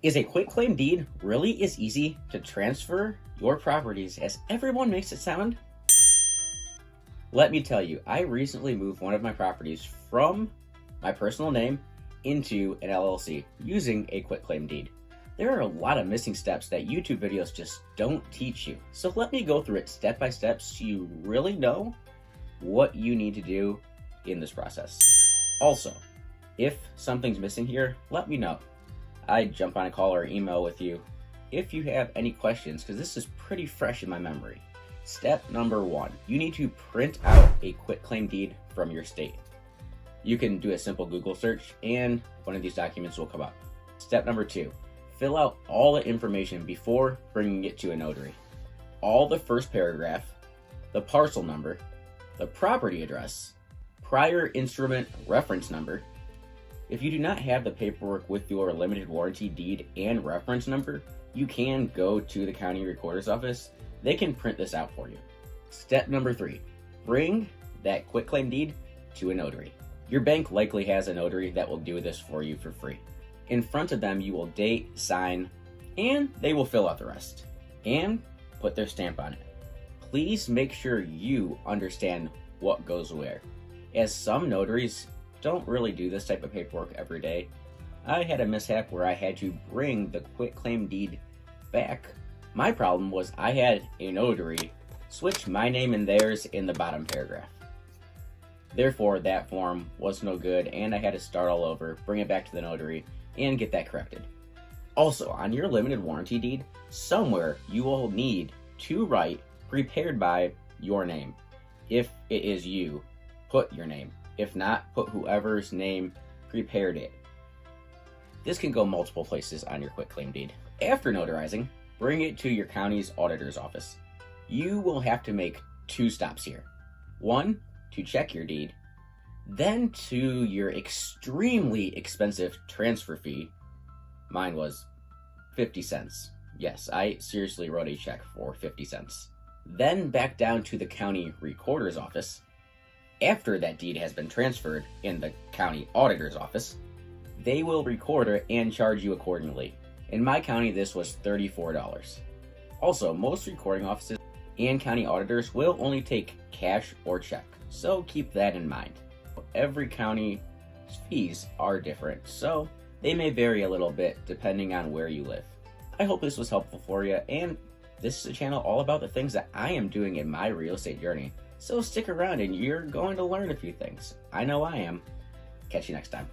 Is a quitclaim deed really as easy to transfer your properties as everyone makes it sound? Let me tell you, I recently moved one of my properties from my personal name into an LLC using a quitclaim deed. There are a lot of missing steps that YouTube videos just don't teach you. So let me go through it step by step so you really know what you need to do in this process. Also, if something's missing here, let me know. I'd jump on a call or email with you if you have any questions, because this is pretty fresh in my memory. Step number 1, you need to print out a quitclaim deed from your state. You can do a simple Google search and one of these documents will come up. Step number 2, fill out all the information before bringing it to a notary. All the first paragraph, the parcel number, the property address, prior instrument reference number. If you do not have the paperwork with your limited warranty deed and reference number, you can go to the county recorder's office. They can print this out for you. Step number 3, bring that quitclaim deed to a notary. Your bank likely has a notary that will do this for you for free. In front of them, you will date, sign, and they will fill out the rest and put their stamp on it. Please make sure you understand what goes where, as some notaries don't really do this type of paperwork every day. I had a mishap where I had to bring the quitclaim deed back. My problem was I had a notary switch my name and theirs in the bottom paragraph. Therefore, that form was no good and I had to start all over, bring it back to the notary, and get that corrected. Also, on your limited warranty deed, somewhere you will need to write prepared by your name. If it is you, put your name. If not, put whoever's name prepared it. This can go multiple places on your quitclaim deed. After notarizing, bring it to your county's auditor's office. You will have to make 2 stops here. 1, to check your deed, then to your extremely expensive transfer fee. Mine was 50 cents. Yes, I seriously wrote a check for 50 cents. Then back down to the county recorder's office. After that deed has been transferred in the county auditor's office, they will record it and charge you accordingly. In my county, this was $34. Also, most recording offices and county auditors will only take cash or check, so keep that in mind. Every county's fees are different, so they may vary a little bit depending on where you live. I hope this was helpful for you, and this is a channel all about the things that I am doing in my real estate journey. So stick around and you're going to learn a few things. I know I am. Catch you next time.